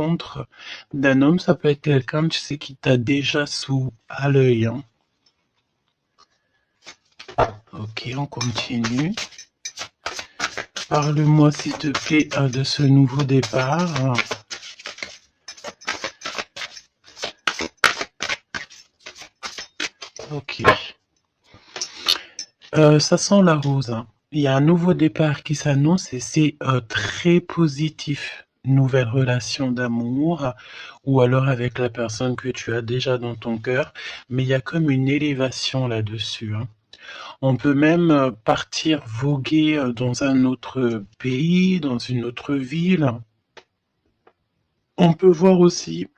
rencontre d'un homme, ça peut être quelqu'un, tu sais, qui t'a déjà à l'œil. Hein. Ok, on continue. Parle-moi, s'il te plaît, de ce nouveau départ. Ok. Ça sent la rose. Hein. Il y a un nouveau départ qui s'annonce et c'est très positif. Nouvelle relation d'amour ou alors avec la personne que tu as déjà dans ton cœur. Mais il y a comme une élévation là-dessus. Hein. On peut même partir voguer dans un autre pays, dans une autre ville. On peut voir aussi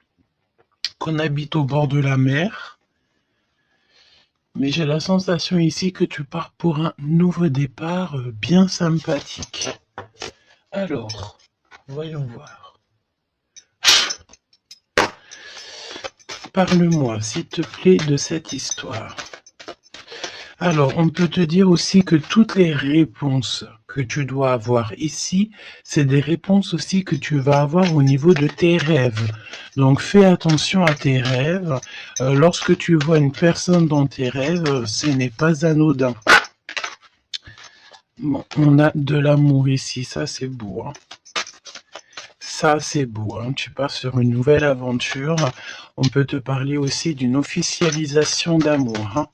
qu'on habite au bord de la mer. Mais j'ai la sensation ici que tu pars pour un nouveau départ bien sympathique. Alors, voyons voir. Parle-moi, s'il te plaît, de cette histoire. Alors, on peut te dire aussi que toutes les réponses que tu dois avoir ici, c'est des réponses aussi que tu vas avoir au niveau de tes rêves. Donc, fais attention à tes rêves. Lorsque tu vois une personne dans tes rêves, ce n'est pas anodin. Bon, on a de l'amour ici, ça c'est beau. Hein. Ça c'est beau, hein. Tu pars sur une nouvelle aventure. On peut te parler aussi d'une officialisation d'amour. Hein.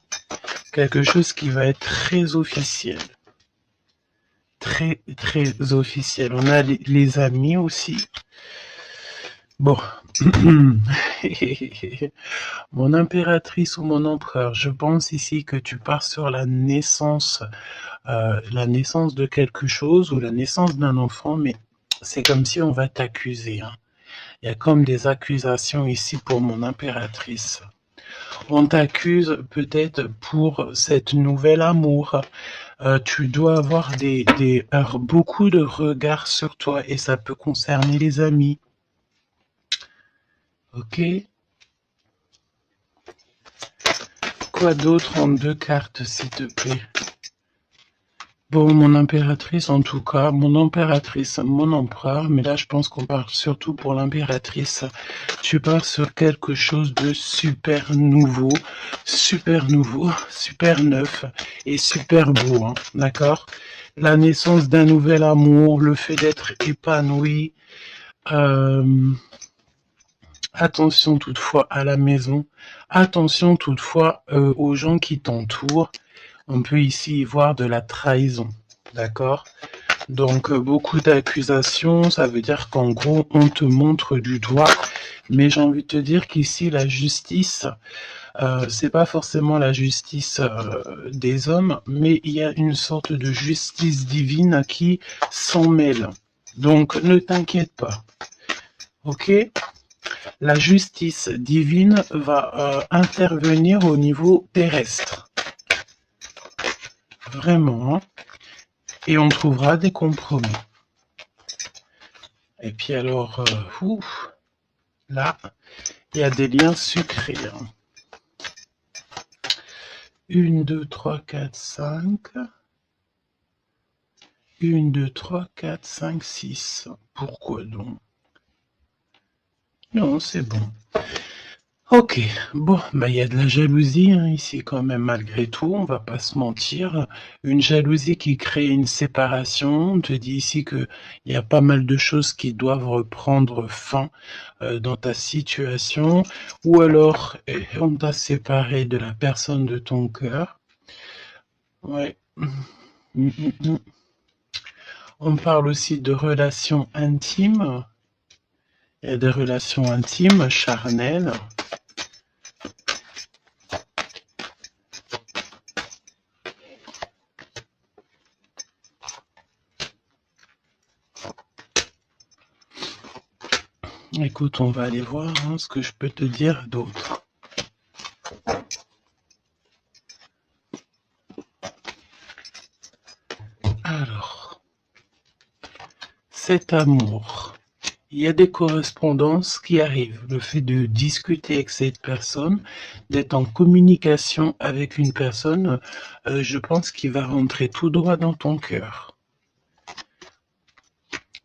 Quelque chose qui va être très officiel. Très, très officiel. On a les amis aussi. Bon. Mon impératrice ou mon empereur, je pense ici que tu pars sur la naissance de quelque chose ou la naissance d'un enfant, mais c'est comme si on va t'accuser. Hein. Il y a comme des accusations ici pour mon impératrice. On t'accuse peut-être pour cette nouvel amour. Tu dois avoir beaucoup de regards sur toi et ça peut concerner les amis. Ok. Quoi d'autre en 2 cartes, s'il te plaît? Bon, mon impératrice, en tout cas, mon impératrice, mon empereur, mais là, je pense qu'on parle surtout pour l'impératrice. Tu pars sur quelque chose de super nouveau, super neuf et super beau, hein, d'accord? La naissance d'un nouvel amour, le fait d'être épanoui. Attention toutefois à la maison, attention toutefois aux gens qui t'entourent. On peut ici y voir de la trahison, d'accord? Donc beaucoup d'accusations, ça veut dire qu'en gros on te montre du doigt, mais j'ai envie de te dire qu'ici la justice, c'est pas forcément la justice des hommes, mais il y a une sorte de justice divine qui s'en mêle. Donc ne t'inquiète pas, ok? La justice divine va intervenir au niveau terrestre. Vraiment. Hein. Et on trouvera des compromis. Et puis alors, là, il y a des liens sucrés. Hein. 1, 2, 3, 4, 5. 1, 2, 3, 4, 5, 6. Pourquoi donc? Non, c'est bon. Ok, bon, il y a de la jalousie hein, ici quand même malgré tout, on va pas se mentir. Une jalousie qui crée une séparation. On te dit ici que il y a pas mal de choses qui doivent reprendre fin dans ta situation, ou alors on t'a séparé de la personne de ton cœur. Ouais. On parle aussi de relations intimes. Il y a des relations intimes, charnelles. Écoute, on va aller voir hein, ce que je peux te dire d'autre. Alors, cet amour, il y a des correspondances qui arrivent. Le fait de discuter avec cette personne, d'être en communication avec une personne, je pense qu'il va rentrer tout droit dans ton cœur.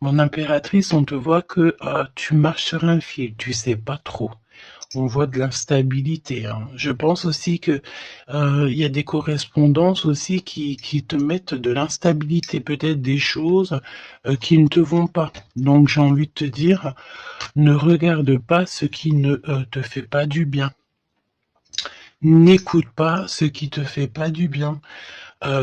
Mon impératrice, on te voit que tu marches sur un fil, tu sais pas trop. On voit de l'instabilité, hein. Je pense aussi que il y a des correspondances aussi qui te mettent de l'instabilité, peut-être des choses qui ne te vont pas. Donc j'ai envie de te dire, ne regarde pas ce qui ne te fait pas du bien. N'écoute pas ce qui te fait pas du bien.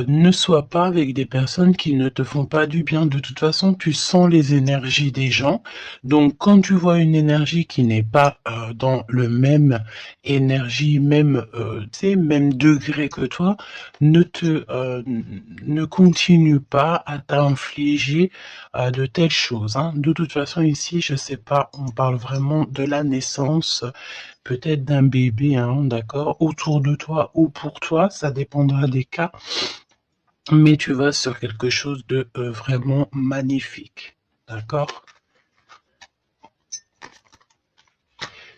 Ne sois pas avec des personnes qui ne te font pas du bien. De toute façon, tu sens les énergies des gens. Donc, quand tu vois une énergie qui n'est pas dans le même énergie, même, tu sais, même degré que toi, ne continue pas à t'infliger de telles choses, hein. De toute façon, ici, je sais pas, on parle vraiment de la naissance, peut-être d'un bébé, hein, d'accord, autour de toi ou pour toi, ça dépendra des cas, mais tu vas sur quelque chose de vraiment magnifique, d'accord?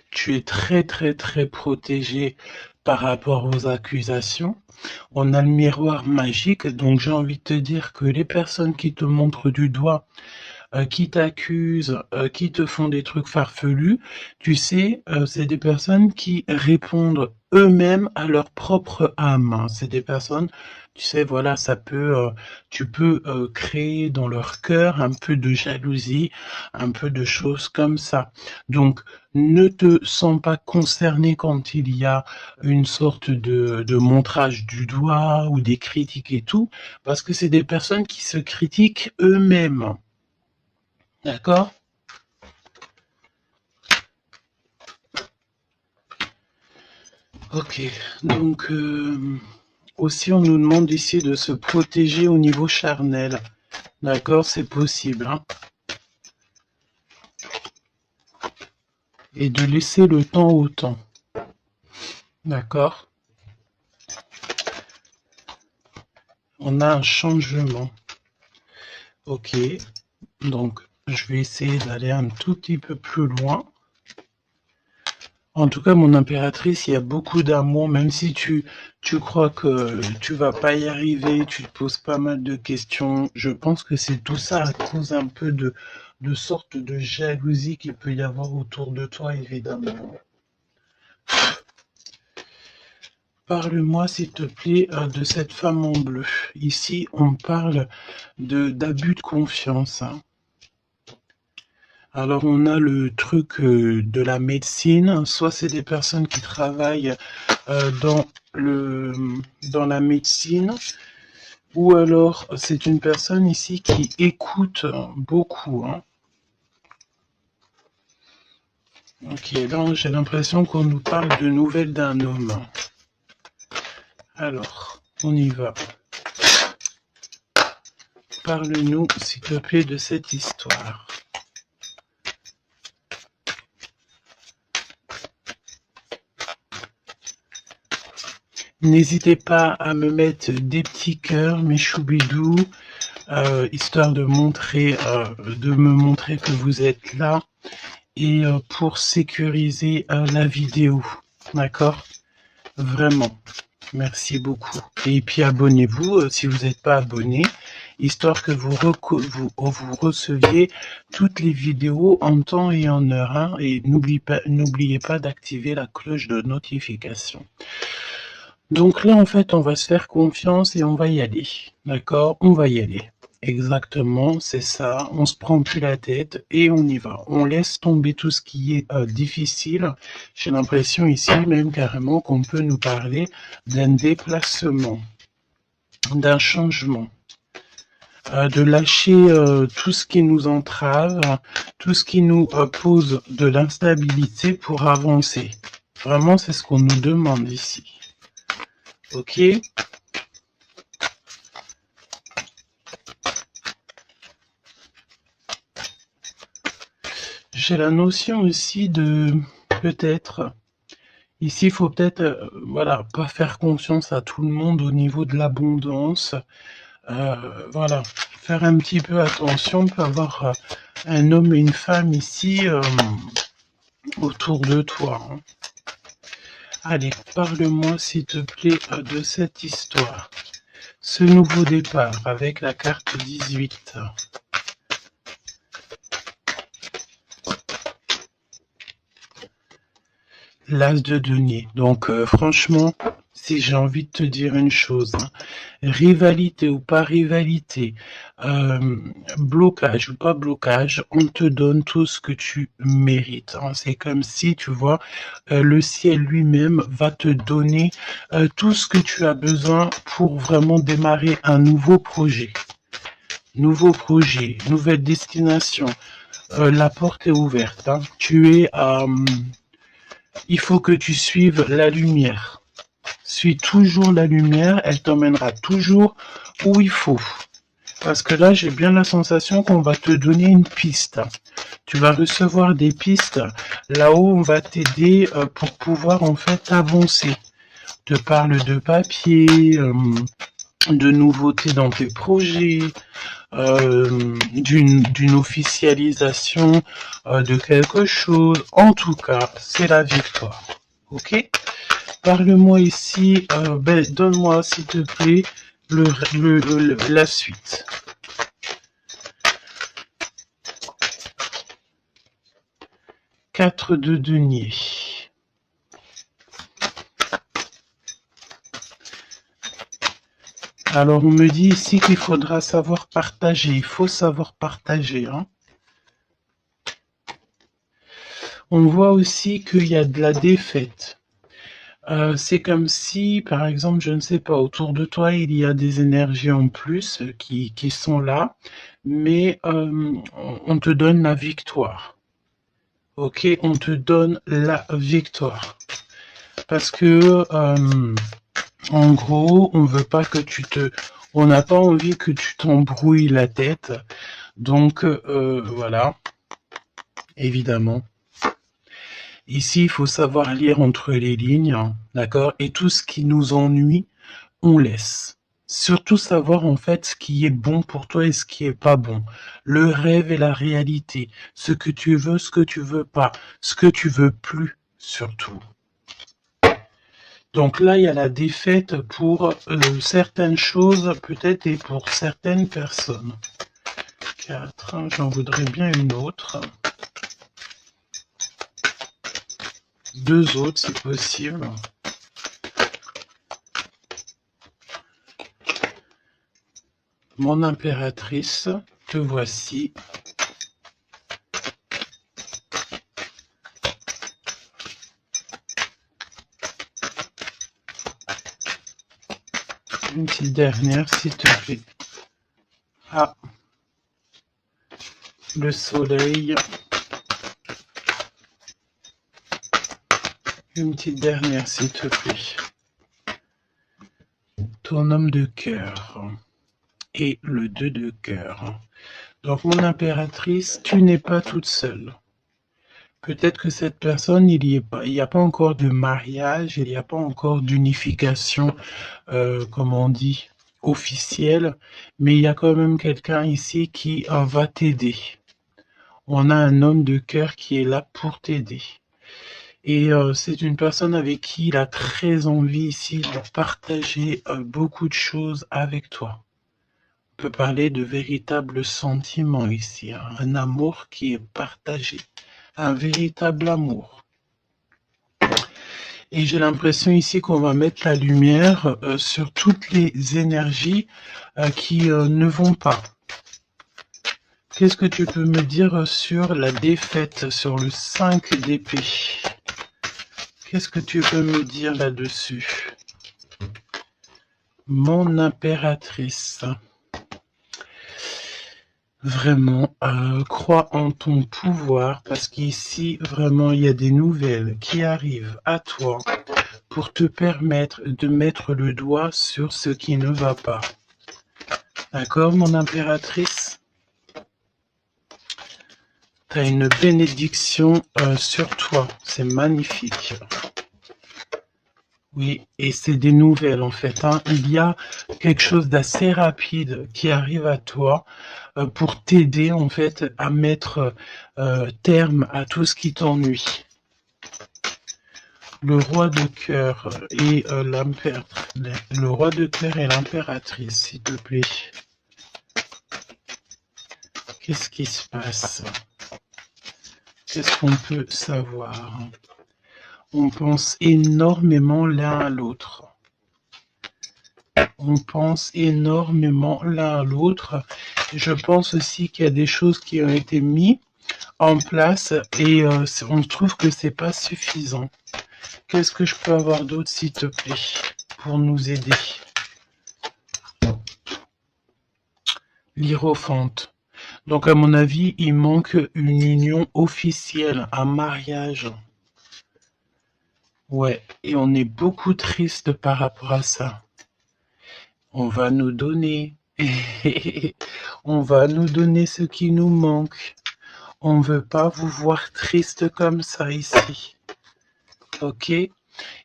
Tu es très très très protégé par rapport aux accusations. On a le miroir magique, donc j'ai envie de te dire que les personnes qui te montrent du doigt, qui t'accusent, qui te font des trucs farfelus, tu sais, c'est des personnes qui répondent eux-mêmes à leur propre âme, hein. C'est des personnes, tu sais, voilà, tu peux créer dans leur cœur un peu de jalousie, un peu de choses comme ça. Donc, ne te sens pas concerné quand il y a une sorte de montrage du doigt ou des critiques et tout, parce que c'est des personnes qui se critiquent eux-mêmes. D'accord? Ok, donc aussi on nous demande ici de se protéger au niveau charnel. D'accord, c'est possible, hein? Et de laisser le temps au temps. D'accord? On a un changement. Ok, donc je vais essayer d'aller un tout petit peu plus loin. En tout cas, mon impératrice, il y a beaucoup d'amour, même si tu crois que tu vas pas y arriver, tu te poses pas mal de questions. Je pense que c'est tout ça à cause un peu de sorte de jalousie qu'il peut y avoir autour de toi, évidemment. Parle-moi, s'il te plaît, de cette femme en bleu. Ici, on parle d'abus de confiance, hein. Alors, on a le truc de la médecine. Soit c'est des personnes qui travaillent dans dans la médecine, ou alors c'est une personne ici qui écoute beaucoup, hein. Ok, là j'ai l'impression qu'on nous parle de nouvelles d'un homme. Alors, on y va. Parle-nous, s'il te plaît, de cette histoire. N'hésitez pas à me mettre des petits cœurs, mes choubidous, histoire de me montrer que vous êtes là et pour sécuriser la vidéo. D'accord? Vraiment. Merci beaucoup. Et puis abonnez-vous si vous n'êtes pas abonné, histoire que vous receviez toutes les vidéos en temps et en heure, hein, et n'oubliez pas d'activer la cloche de notification. Donc là, en fait, on va se faire confiance et on va y aller. D'accord? On va y aller. Exactement, c'est ça. On se prend plus la tête et on y va. On laisse tomber tout ce qui est difficile. J'ai l'impression ici même carrément qu'on peut nous parler d'un déplacement, d'un changement, de lâcher tout ce qui nous entrave, tout ce qui nous pose de l'instabilité pour avancer. Vraiment, c'est ce qu'on nous demande ici. Ok? J'ai la notion aussi de peut-être, ici il faut peut-être, voilà, pas faire confiance à tout le monde au niveau de l'abondance. Voilà, faire un petit peu attention, on peut avoir un homme et une femme ici autour de toi, hein. Allez, parle-moi s'il te plaît de cette histoire. Ce nouveau départ avec la carte 18. l'as de denier. Donc franchement, si j'ai envie de te dire une chose, hein, rivalité ou pas rivalité, blocage ou pas blocage, on te donne tout ce que tu mérites, hein. C'est comme si, tu vois, le ciel lui-même va te donner tout ce que tu as besoin pour vraiment démarrer un nouveau projet. Nouveau projet, nouvelle destination. La porte est ouverte, hein. Il faut que tu suives la lumière. Suis toujours la lumière, elle t'emmènera toujours où il faut. Parce que là, j'ai bien la sensation qu'on va te donner une piste. Tu vas recevoir des pistes là-haut, on va t'aider pour pouvoir en fait avancer. Te parle de papier, de nouveautés dans tes projets, d'une officialisation de quelque chose. En tout cas, c'est la victoire. Ok? Parle-moi ici, donne-moi s'il te plaît la suite. Quatre de denier. Alors on me dit ici qu'il faudra savoir partager. Il faut savoir partager, hein. On voit aussi qu'il y a de la défaite. C'est comme si, par exemple, je ne sais pas, autour de toi, il y a des énergies en plus qui sont là, mais on te donne la victoire. Ok, on te donne la victoire. Parce que, en gros, on veut pas que on n'a pas envie que tu t'embrouilles la tête. Donc, voilà, évidemment. Ici, il faut savoir lire entre les lignes, hein, d'accord? Et tout ce qui nous ennuie, on laisse. Surtout savoir en fait ce qui est bon pour toi et ce qui est pas bon. Le rêve et la réalité. Ce que tu veux, ce que tu veux pas. Ce que tu veux plus, surtout. Donc là, il y a la défaite pour certaines choses, peut-être, et pour certaines personnes. 4, j'en voudrais bien une autre. 2 autres, si possible. Mon impératrice, te voici. Une petite dernière, s'il te plaît. Ah, le soleil. Une petite dernière, s'il te plaît. Ton homme de cœur. Et le 2 de cœur. Donc, mon impératrice, tu n'es pas toute seule. Peut-être que cette personne, il n'y a pas encore de mariage, il n'y a pas encore d'unification, comme on dit, officielle, mais il y a quand même quelqu'un ici qui va t'aider. On a un homme de cœur qui est là pour t'aider. Et c'est une personne avec qui il a très envie ici de partager beaucoup de choses avec toi. On peut parler de véritables sentiments ici, hein, un amour qui est partagé, un véritable amour. Et j'ai l'impression ici qu'on va mettre la lumière sur toutes les énergies qui ne vont pas. Qu'est-ce que tu peux me dire sur la défaite, sur le 5 d'épée? Qu'est-ce que tu peux me dire là-dessus? Mon impératrice. Vraiment, crois en ton pouvoir parce qu'ici, vraiment, il y a des nouvelles qui arrivent à toi pour te permettre de mettre le doigt sur ce qui ne va pas. D'accord, mon impératrice? Tu as une bénédiction sur toi, c'est magnifique. Oui, et c'est des nouvelles en fait, hein. Il y a quelque chose d'assez rapide qui arrive à toi pour t'aider en fait à mettre terme à tout ce qui t'ennuie. Le roi de cœur et le roi de cœur et l'impératrice, s'il te plaît. Qu'est-ce qui se passe? Qu'est-ce qu'on peut savoir? On pense énormément l'un à l'autre. On pense énormément l'un à l'autre. Je pense aussi qu'il y a des choses qui ont été mises en place et on trouve que c'est pas suffisant. Qu'est-ce que je peux avoir d'autre, s'il te plaît, pour nous aider? L'Hiérophante. Donc, à mon avis, il manque une union officielle, un mariage. Ouais, et on est beaucoup triste par rapport à ça. On va nous donner. On va nous donner ce qui nous manque. On ne veut pas vous voir triste comme ça ici. Ok?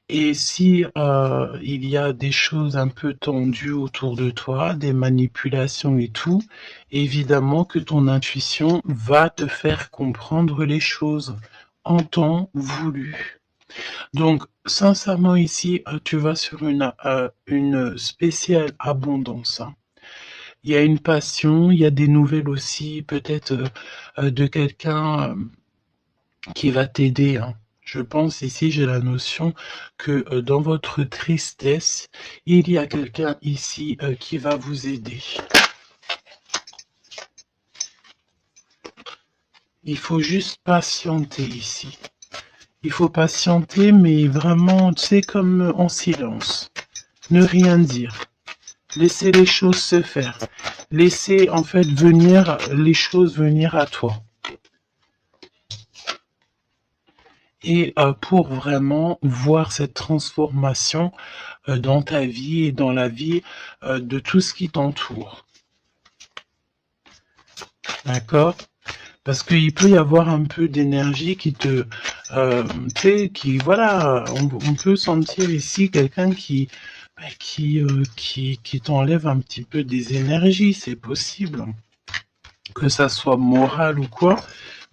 Et si il y a des choses un peu tendues autour de toi, des manipulations et tout, évidemment que ton intuition va te faire comprendre les choses en temps voulu. Donc, sincèrement, ici, tu vas sur une spéciale abondance. Hein. Il y a une passion, il y a des nouvelles aussi, peut-être de quelqu'un qui va t'aider. Hein. Je pense ici, j'ai la notion que dans votre tristesse, il y a quelqu'un ici qui va vous aider. Il faut juste patienter ici. Il faut patienter, mais vraiment, tu sais, comme en silence. Ne rien dire. Laissez les choses se faire. Laissez, en fait, venir les choses venir à toi. Et pour vraiment voir cette transformation dans ta vie et dans la vie de tout ce qui t'entoure. D'accord? Parce qu'il peut y avoir un peu d'énergie qui te... tu sais, qui... Voilà, on peut sentir ici quelqu'un qui t'enlève un petit peu des énergies, c'est possible. Que ça soit moral ou quoi.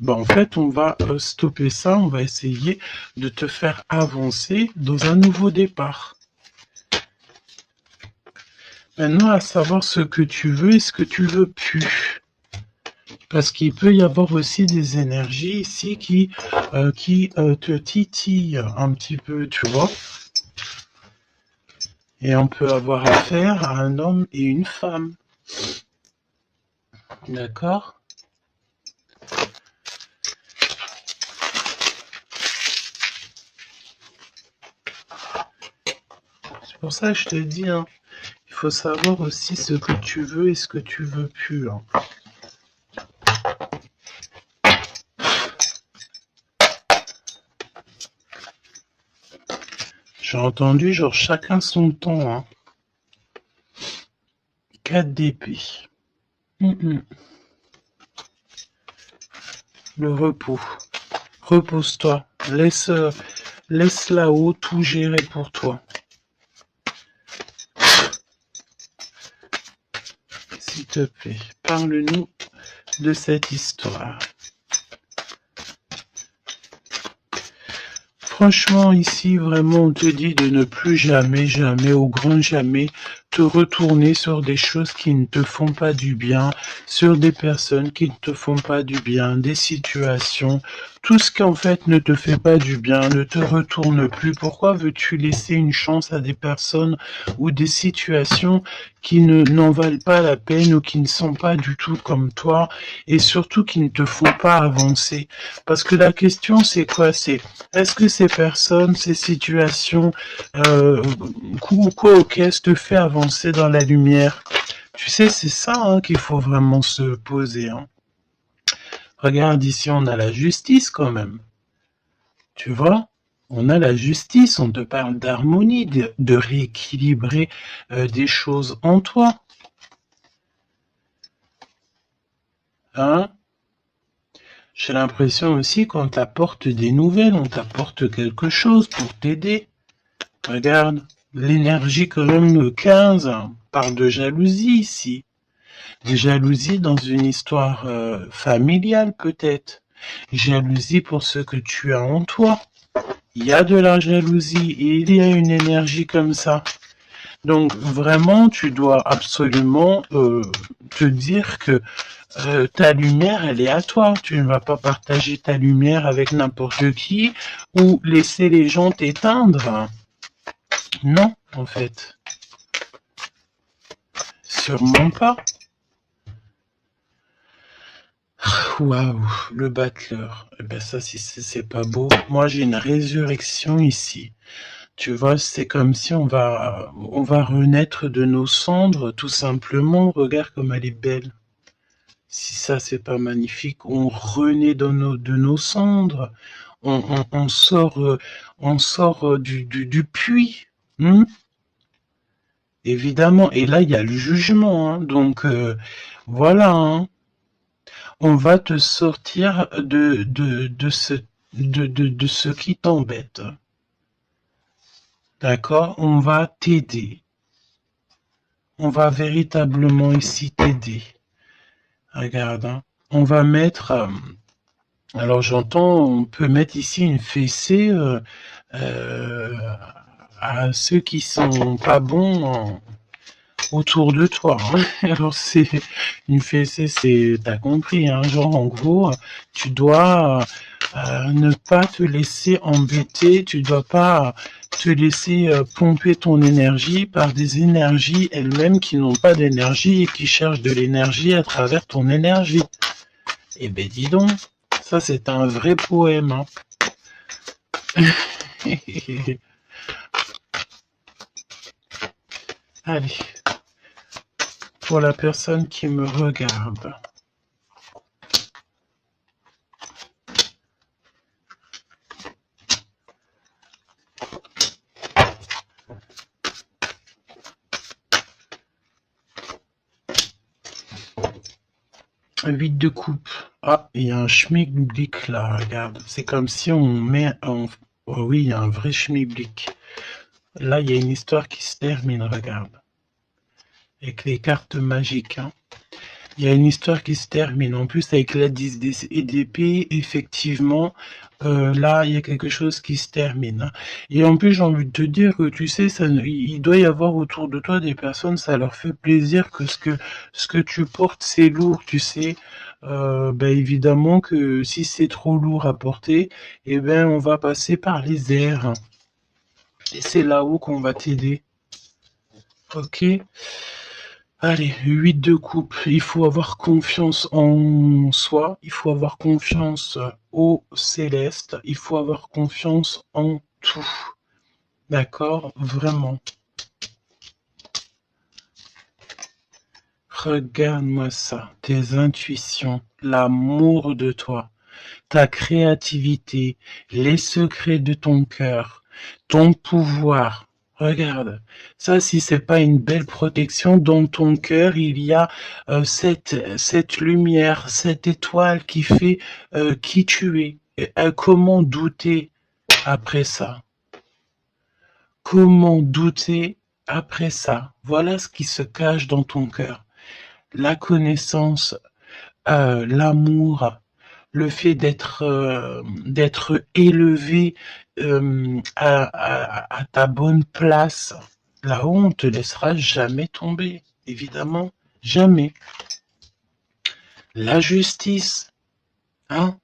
Ben, en fait, on va stopper ça, on va essayer de te faire avancer dans un nouveau départ. Maintenant, à savoir ce que tu veux et ce que tu veux plus. Parce qu'il peut y avoir aussi des énergies ici qui te titillent un petit peu, tu vois. Et on peut avoir affaire à un homme et une femme. D'accord ? C'est pour ça que je te dis, hein, il faut savoir aussi ce que tu veux et ce que tu veux plus. Hein. J'ai entendu, genre, chacun son temps. Hein. 4 d'épée. Le repos. Repose-toi. Laisse là-haut tout gérer pour toi. S'il te plaît, parle-nous de cette histoire. Franchement, ici, vraiment, on te dit de ne plus jamais, jamais, au grand jamais, te retourner sur des choses qui ne te font pas du bien, sur des personnes qui ne te font pas du bien, des situations, tout ce qui en fait ne te fait pas du bien, ne te retourne plus. Pourquoi veux-tu laisser une chance à des personnes ou des situations qui n'en valent pas la peine ou qui ne sont pas du tout comme toi et surtout qui ne te font pas avancer? Parce que la question c'est quoi? C'est est-ce que ces personnes, ces situations, quoi te fait avancer dans la lumière? Tu sais, c'est ça hein, qu'il faut vraiment se poser. Hein. Regarde ici, on a la justice quand même. Tu vois? On a la justice, on te parle d'harmonie, de rééquilibrer des choses en toi. Hein? J'ai l'impression aussi qu'on t'apporte des nouvelles, on t'apporte quelque chose pour t'aider. Regarde, l'énergie quand même de 15 parle de jalousie ici. Des jalousies dans une histoire familiale peut-être. Jalousie pour ce que tu as en toi. Il y a de la jalousie et il y a une énergie comme ça. Donc vraiment, tu dois absolument te dire que ta lumière, elle est à toi. Tu ne vas pas partager ta lumière avec n'importe qui ou laisser les gens t'éteindre. Non, en fait. Sûrement pas. Waouh, le battleur. Eh ben ça, si c'est pas beau. Moi, j'ai une résurrection ici. Tu vois, c'est comme si on va renaître de nos cendres, tout simplement. Regarde comme elle est belle. Si ça, c'est pas magnifique, on renaît de nos cendres. On sort du puits. Évidemment. Et là, il y a le jugement. Hein. Donc, voilà. Hein. On va te sortir de ce qui t'embête. D'accord? On va t'aider. On va véritablement ici t'aider. Regarde, hein. On va mettre... alors j'entends, on peut mettre ici une fessée à ceux qui sont pas bons autour de toi. Hein. Alors c'est une fessée, c'est, t'as compris, hein, genre en gros, tu dois ne pas te laisser embêter, tu dois pas te laisser pomper ton énergie par des énergies elles-mêmes qui n'ont pas d'énergie et qui cherchent de l'énergie à travers ton énergie. Eh ben dis donc, ça c'est un vrai poème. Hein. Allez, pour la personne qui me regarde. Huit de coupe. Ah, il y a un schmilblick là, regarde. C'est comme si on met en... Oh oui, il y a un vrai schmilblick. Là, il y a une histoire qui se termine, regarde. Avec les cartes magiques. Hein. Il y a une histoire qui se termine. En plus, avec la 10 d'épée, effectivement, là, il y a quelque chose qui se termine. Hein. Et en plus, j'ai envie de te dire que, tu sais, il doit y avoir autour de toi des personnes, ça leur fait plaisir que ce que tu portes, c'est lourd, tu sais. Ben évidemment que si c'est trop lourd à porter, eh ben, on va passer par les airs. Et c'est là-haut qu'on va t'aider. Ok? Allez, 8 de coupe. Il faut avoir confiance en soi, il faut avoir confiance au céleste, il faut avoir confiance en tout. D'accord? Vraiment. Regarde-moi ça, tes intuitions, l'amour de toi, ta créativité, les secrets de ton cœur, ton pouvoir. Regarde, ça si c'est pas une belle protection, dans ton cœur il y a cette lumière, cette étoile qui fait qui tu es. Et, comment douter après ça? Comment douter après ça? Voilà ce qui se cache dans ton cœur. La connaissance, l'amour, le fait d'être élevé à ta bonne place, là-haut, on te laissera jamais tomber, évidemment, jamais. La justice, hein,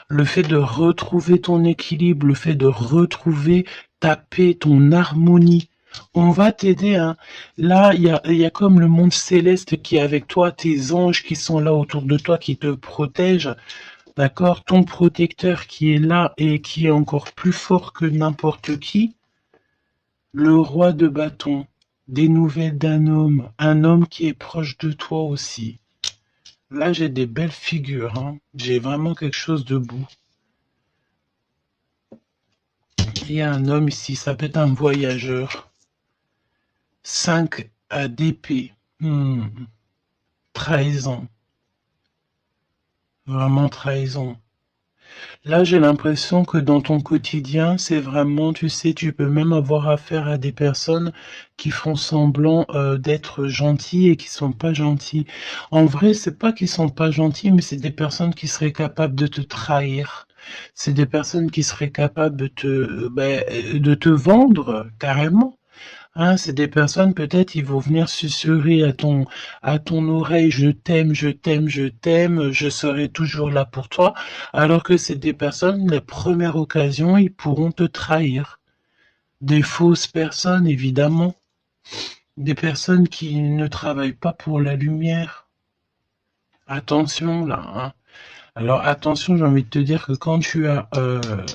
le fait de retrouver ton équilibre, le fait de retrouver ta paix, ton harmonie. On va t'aider. Hein. Là, il y a comme le monde céleste qui est avec toi, tes anges qui sont là autour de toi, qui te protègent. D'accord? Ton protecteur qui est là et qui est encore plus fort que n'importe qui. Le roi de bâton. Des nouvelles d'un homme. Un homme qui est proche de toi aussi. Là, j'ai des belles figures. Hein. J'ai vraiment quelque chose de beau. Il y a un homme ici, ça peut être un voyageur. 5 d'épée. Trahison. Vraiment trahison. Là, j'ai l'impression que dans ton quotidien, c'est vraiment, tu sais, tu peux même avoir affaire à des personnes qui font semblant d'être gentils et qui sont pas gentils. En vrai, c'est pas qu'ils sont pas gentils, mais c'est des personnes qui seraient capables de te trahir. C'est des personnes qui seraient capables de te vendre carrément. Hein, c'est des personnes, peut-être, ils vont venir susurrer à ton oreille, je t'aime, je t'aime, je t'aime, je serai toujours là pour toi, alors que c'est des personnes, la première occasion, ils pourront te trahir. Des fausses personnes, évidemment. Des personnes qui ne travaillent pas pour la lumière. Attention, là, hein. Alors attention, j'ai envie de te dire que quand tu as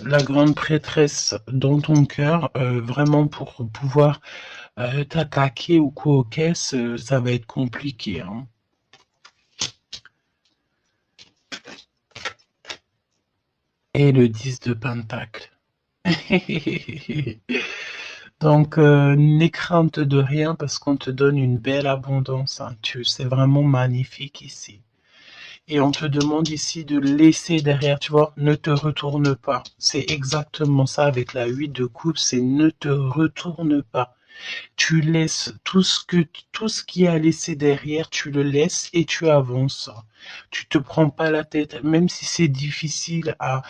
la grande prêtresse dans ton cœur, vraiment pour pouvoir t'attaquer ou quoi aux caisses, ça va être compliqué, hein. Et le 10 de Pentacle. Donc, n'aie crainte de rien parce qu'on te donne une belle abondance, hein. C'est vraiment magnifique ici. Et on te demande ici de laisser derrière, tu vois, ne te retourne pas. C'est exactement ça avec la 8 de coupe, c'est ne te retourne pas. Tu laisses tout ce qui est à laisser derrière, tu le laisses et tu avances. Tu te prends pas la tête, même si c'est difficile à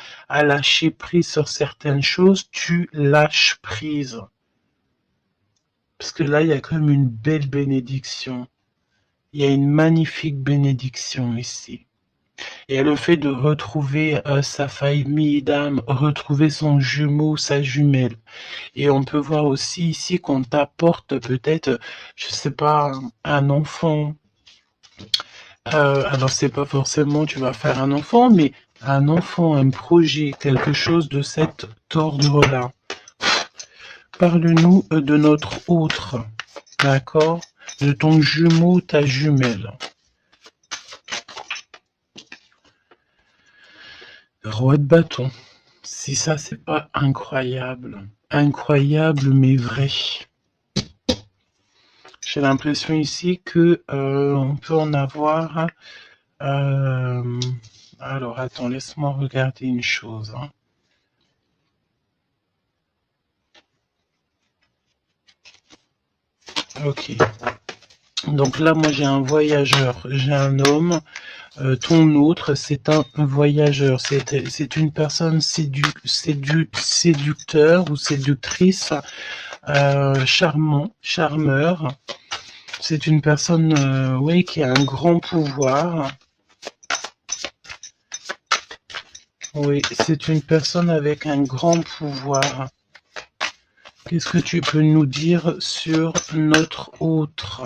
lâcher prise sur certaines choses, tu lâches prise. Parce que là, il y a comme une belle bénédiction. Il y a une magnifique bénédiction ici. Et le fait de retrouver sa famille d'âme, retrouver son jumeau, sa jumelle. Et on peut voir aussi ici qu'on t'apporte peut-être, je sais pas, un enfant. Alors c'est pas forcément tu vas faire un enfant, mais un enfant, un projet, quelque chose de cet ordre-là. Parle-nous de notre autre, d'accord? De ton jumeau, ta jumelle. Roi de bâton. Si ça, c'est pas incroyable. Incroyable, mais vrai. J'ai l'impression ici que on peut en avoir. Alors, attends, laisse-moi regarder une chose, hein. Ok. Donc là, moi, j'ai un voyageur, j'ai un homme. Ton autre, c'est un voyageur. C'est une personne séducteur ou séductrice, charmeur. C'est une personne, oui, qui a un grand pouvoir. Oui, c'est une personne avec un grand pouvoir. Qu'est-ce que tu peux nous dire sur notre autre?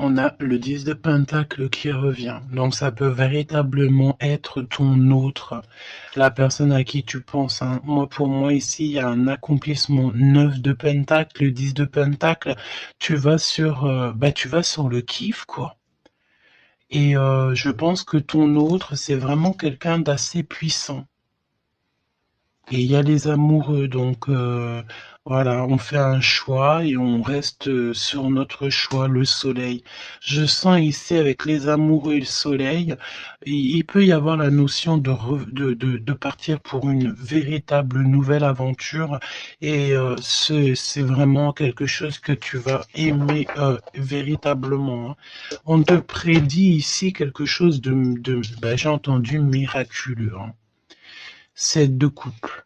On a le 10 de Pentacle qui revient. Donc ça peut véritablement être ton autre, la personne à qui tu penses, hein. Moi, pour moi, ici, il y a un accomplissement. 9 de Pentacle, le 10 de Pentacle, tu vas sur le kiff, quoi. Et je pense que ton autre, c'est vraiment quelqu'un d'assez puissant. Et il y a les amoureux, donc voilà, on fait un choix et on reste sur notre choix, le soleil. Je sens ici avec les amoureux et le soleil, il peut y avoir la notion de partir pour une véritable nouvelle aventure et c'est vraiment quelque chose que tu vas aimer véritablement, hein. On te prédit ici quelque chose j'ai entendu miraculeux, hein. 7 de couple.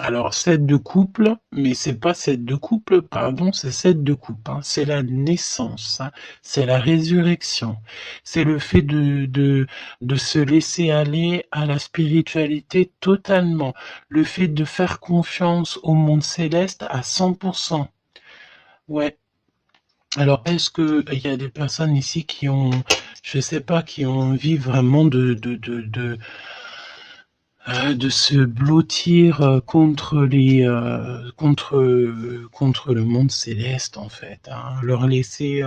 Alors 7 de couple, mais c'est pas 7 de couple, pardon, c'est 7 de couple, hein. C'est la naissance, hein. C'est la résurrection. C'est le fait de se laisser aller à la spiritualité totalement. Le fait de faire confiance au monde céleste à 100%. Ouais. Alors, est-ce que il y a des personnes ici qui ont, je sais pas, qui ont envie vraiment de se blottir contre le monde céleste en fait, hein, leur laisser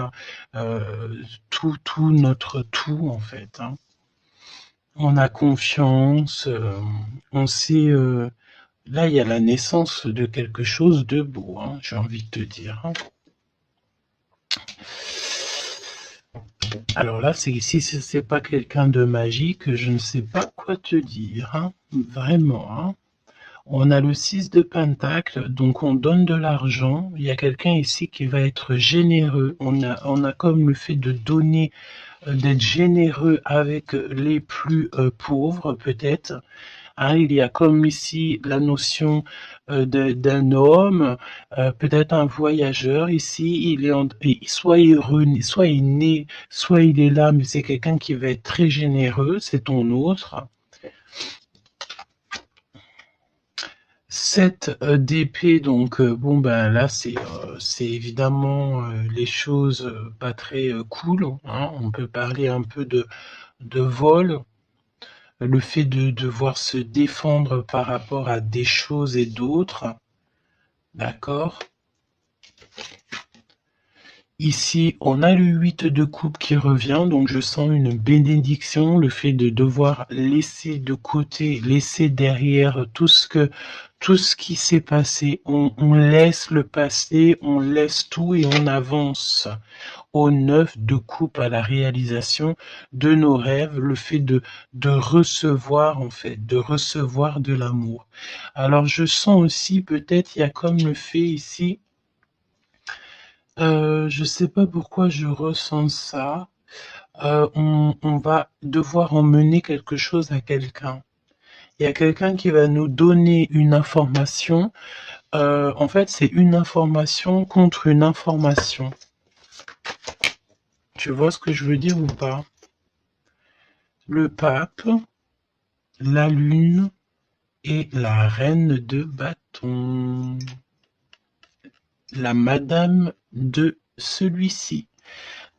tout notre tout en fait, hein. On a confiance, on sait. Là, il y a la naissance de quelque chose de beau, hein, j'ai envie de te dire, hein. Alors là, si c'est pas quelqu'un de magique, je ne sais pas quoi te dire, hein, vraiment, hein. On a le 6 de Pentacle, donc on donne de l'argent. Il y a quelqu'un ici qui va être généreux. On a comme le fait de donner, d'être généreux avec les plus pauvres, peut-être. Hein, il y a comme ici la notion d'un homme, peut-être un voyageur. Ici, soit heureux, soit il est né, soit il est là, mais c'est quelqu'un qui va être très généreux, c'est ton autre. 7 d'épée, donc bon ben là c'est évidemment les choses pas très cool, hein. On peut parler un peu de vol, le fait de devoir se défendre par rapport à des choses et d'autres, d'accord? Ici, on a le 8 de coupe qui revient, donc je sens une bénédiction, le fait de devoir laisser de côté, laisser derrière tout ce qui s'est passé. On laisse le passé, on laisse tout et on avance au 9 de coupe à la réalisation de nos rêves, le fait de recevoir, en fait, de recevoir de l'amour. Alors je sens aussi, peut-être, il y a comme le fait ici, je sais pas pourquoi je ressens ça. On va devoir emmener quelque chose à quelqu'un. Il y a quelqu'un qui va nous donner une information. En fait, c'est une information contre une information. Tu vois ce que je veux dire ou pas? Le pape, la lune et la reine de bâton. La madame de celui-ci.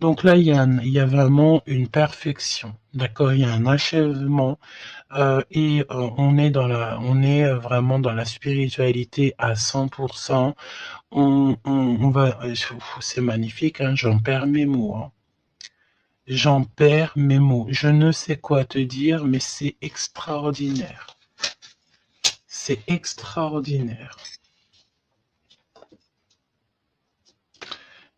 Donc là, il y a vraiment une perfection, d'accord? Il y a un achèvement on est vraiment dans la spiritualité à 100%. On va, c'est magnifique, hein, j'en perds mes mots, hein. J'en perds mes mots. Je ne sais quoi te dire, mais c'est extraordinaire. C'est extraordinaire.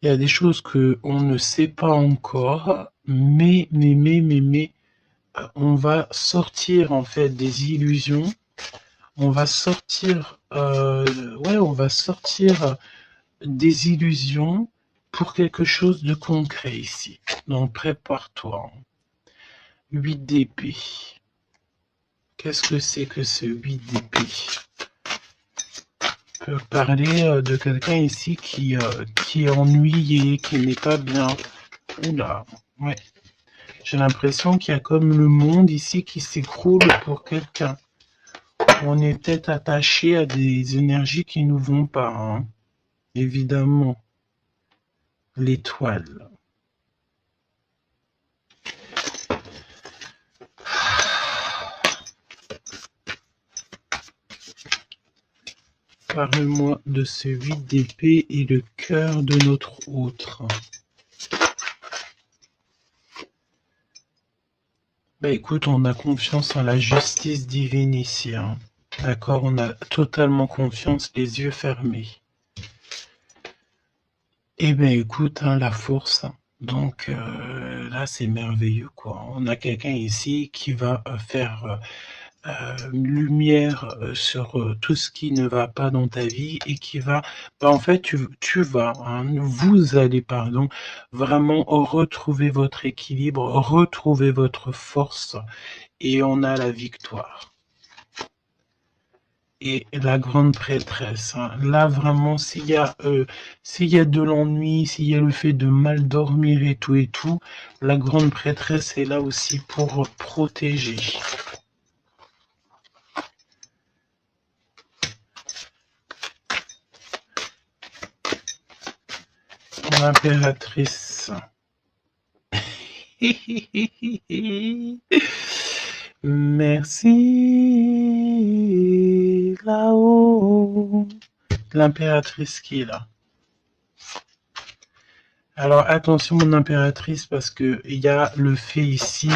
Il y a des choses que on ne sait pas encore, mais on va sortir en fait des illusions. On va sortir, on va sortir des illusions pour quelque chose de concret ici. Donc prépare-toi. 8 d'épée. Qu'est-ce que c'est que ce 8 d'épée? On peut parler de quelqu'un ici qui est ennuyé, qui n'est pas bien. Oula, ouais. J'ai l'impression qu'il y a comme le monde ici qui s'écroule pour quelqu'un. On est peut-être attaché à des énergies qui nous vont pas, hein. Évidemment. L'étoile. Parle-moi de ce 8 d'épée et le cœur de notre autre. Bah écoute, on a confiance en la justice divine ici, hein. D'accord, on a totalement confiance, les yeux fermés. Eh ben écoute, hein, la force. Donc là, c'est merveilleux, quoi. On a quelqu'un ici qui va faire lumière sur tout ce qui ne va pas dans ta vie et qui va, en fait, tu vas, hein, vous allez, pardon, vraiment retrouver votre équilibre, retrouver votre force et on a la victoire. Et la grande prêtresse, hein. Là vraiment, s'il y a de l'ennui, s'il y a le fait de mal dormir et tout, la grande prêtresse est là aussi pour protéger. L'impératrice. Merci là-haut. L'impératrice qui est là. Alors attention mon impératrice parce que il y a le fait ici.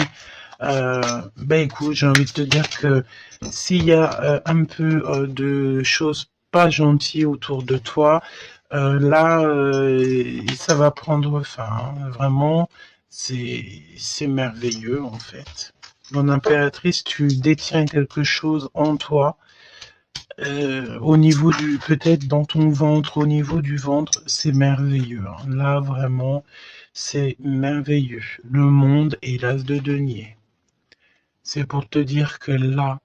Écoute, j'ai envie de te dire que s'il y a un peu de choses pas gentilles autour de toi, là ça va prendre fin, hein. Vraiment, c'est merveilleux en fait. Mon impératrice, tu détiens quelque chose en toi Au niveau peut-être dans ton ventre, au niveau du ventre, c'est merveilleux, hein. Là, vraiment, c'est merveilleux. Le monde est l'as de denier. C'est pour te dire que là,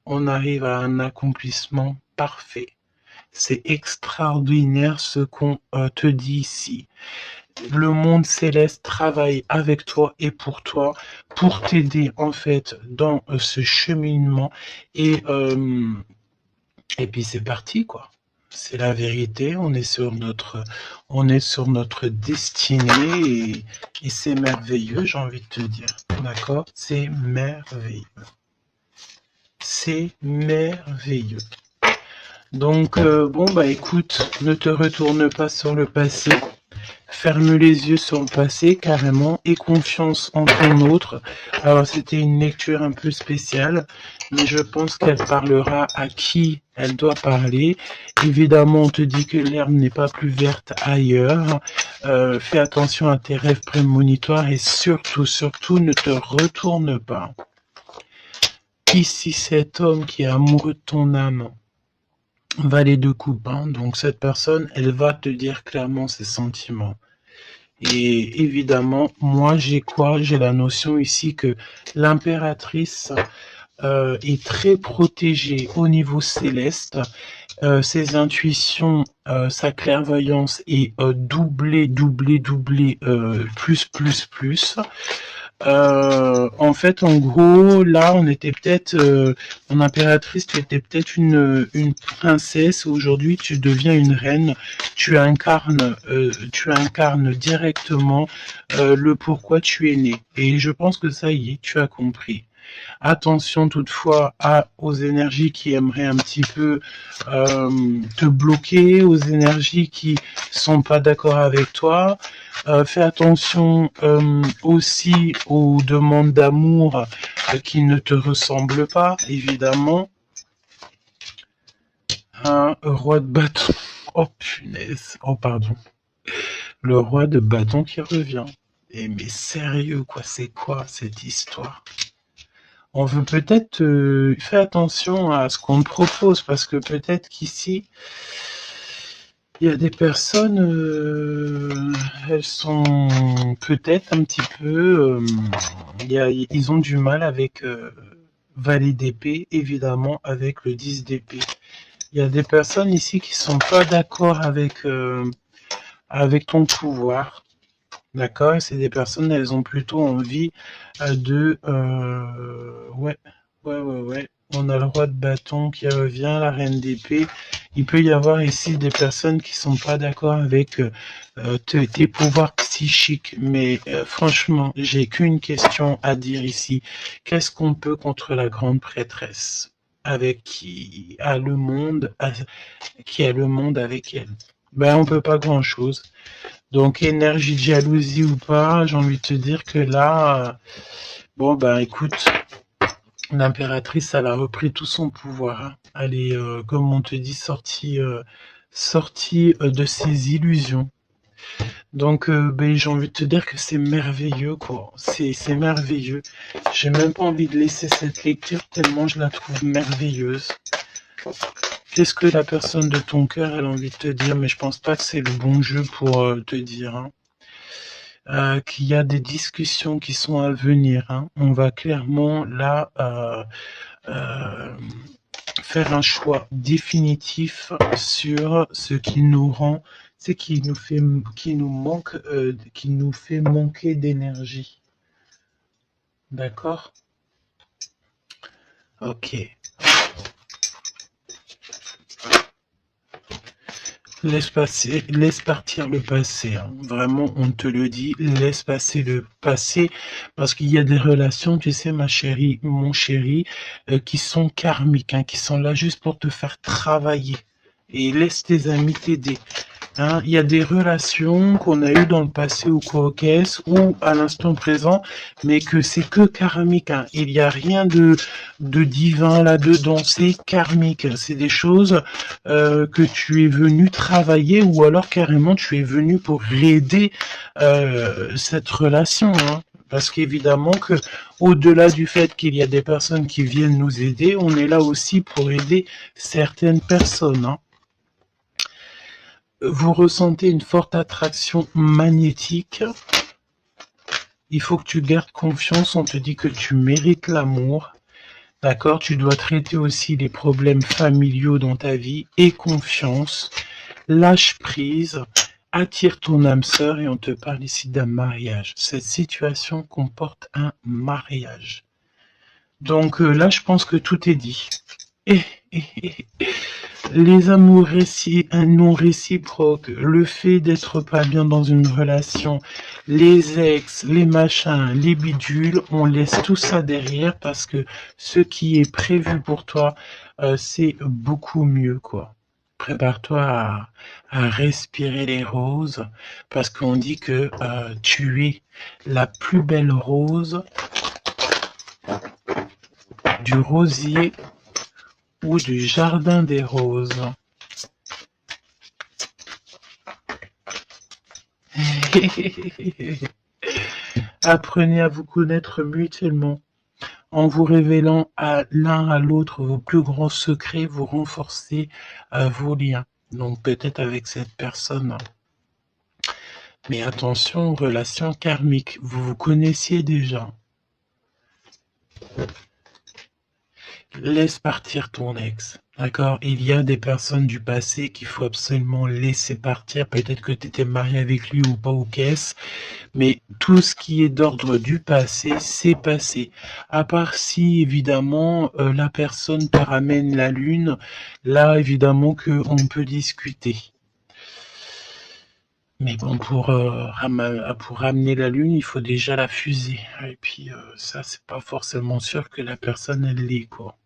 on arrive à un accomplissement parfait. C'est extraordinaire ce qu'on te dit ici. Le monde céleste travaille avec toi et pour toi, pour t'aider en fait dans ce cheminement et puis c'est parti quoi. C'est la vérité, on est sur notre destinée et c'est merveilleux, j'ai envie de te dire. D'accord? C'est merveilleux. C'est merveilleux. Donc bon bah écoute, ne te retourne pas sur le passé. Ferme les yeux sur le passé carrément et confiance en ton autre. Alors c'était une lecture un peu spéciale, mais je pense qu'elle parlera à qui elle doit parler. Évidemment, on te dit que l'herbe n'est pas plus verte ailleurs. Fais attention à tes rêves prémonitoires et surtout, surtout, ne te retourne pas. Ici, cet homme qui est amoureux de ton âme, valet de coupe, hein, donc cette personne, elle va te dire clairement ses sentiments. Et évidemment, moi, j'ai quoi? J'ai la notion ici que l'impératrice est très protégée au niveau céleste. Ses intuitions, sa clairvoyance est doublée, plus. En fait, en gros, là, on était peut-être, mon impératrice, tu étais peut-être une princesse. Aujourd'hui, tu deviens une reine. Tu incarnes directement le pourquoi tu es né. Et je pense que ça y est, tu as compris. Attention toutefois aux énergies qui aimeraient un petit peu te bloquer, aux énergies qui sont pas d'accord avec toi. Fais attention aussi aux demandes d'amour qui ne te ressemblent pas, évidemment. Un roi de bâton. Oh punaise. Oh pardon. Le roi de bâton qui revient. Et mais sérieux quoi, c'est quoi cette histoire? On veut peut-être faire attention à ce qu'on te propose parce que peut-être qu'ici il y a des personnes, elles sont peut-être un petit peu, ils ont du mal avec valet d'épée, évidemment avec le 10 d'épée. Il y a des personnes ici qui sont pas d'accord avec ton pouvoir. D'accord, c'est des personnes, elles ont plutôt envie de... ouais. On a le roi de bâton qui revient, la reine d'épée. Il peut y avoir ici des personnes qui sont pas d'accord avec tes pouvoirs psychiques. Mais franchement, j'ai qu'une question à dire ici. Qu'est-ce qu'on peut contre la grande prêtresse qui a le monde avec elle? Ben, on peut pas grand-chose. Donc, énergie de jalousie ou pas, j'ai envie de te dire que là, bon, ben écoute, l'impératrice, elle a repris tout son pouvoir, hein. Elle est, comme on te dit, sortie de ses illusions. Donc, ben, j'ai envie de te dire que c'est merveilleux, quoi. C'est merveilleux. J'ai même pas envie de laisser cette lecture tellement je la trouve merveilleuse. Qu'est-ce que la personne de ton cœur elle a envie de te dire? Mais je pense pas que c'est le bon jeu pour te dire, hein. Qu'il y a des discussions qui sont à venir, hein. On va clairement là faire un choix définitif sur ce qui nous rend, c'est qui nous fait manquer d'énergie. D'accord? Ok. Laisse partir le passé, hein. Vraiment, on te le dit, laisse passer le passé, parce qu'il y a des relations, tu sais, ma chérie, mon chéri, qui sont karmiques, hein, qui sont là juste pour te faire travailler. Et laisse tes amis t'aider. Hein, il y a des relations qu'on a eues dans le passé ou ou à l'instant présent, mais que c'est que karmique, hein. Il n'y a rien de divin là-dedans, c'est karmique. C'est des choses que tu es venu travailler ou alors carrément tu es venu pour aider cette relation, hein. Parce qu'évidemment que, au-delà du fait qu'il y a des personnes qui viennent nous aider, on est là aussi pour aider certaines personnes, hein. Vous ressentez une forte attraction magnétique. Il faut que tu gardes confiance. On te dit que tu mérites l'amour. D'accord? Tu dois traiter aussi les problèmes familiaux dans ta vie. Aie confiance. Lâche prise. Attire ton âme sœur et on te parle ici d'un mariage. Cette situation comporte un mariage. Donc là, je pense que tout est dit. Et les amours non réciproques, le fait d'être pas bien dans une relation, les ex, les machins, les bidules, on laisse tout ça derrière parce que ce qui est prévu pour toi, c'est beaucoup mieux, quoi. Prépare-toi à respirer les roses parce qu'on dit que tu es la plus belle rose du rosier ou du jardin des roses. Apprenez à vous connaître mutuellement en vous révélant à l'un à l'autre vos plus grands secrets, vous renforcez vos liens. Donc peut-être avec cette personne. Mais attention, relation karmique, vous vous connaissiez déjà. Laisse partir ton ex, d'accord? Il y a des personnes du passé qu'il faut absolument laisser partir. Peut-être que tu étais marié avec lui ou pas, ou qu'est-ce, mais tout ce qui est d'ordre du passé, c'est passé. À part si, évidemment, la personne te ramène la lune, là, évidemment, qu'on peut discuter. Mais bon, pour ramener la lune, il faut déjà la fuser. Et puis, ça, c'est pas forcément sûr que la personne, elle l'est, quoi.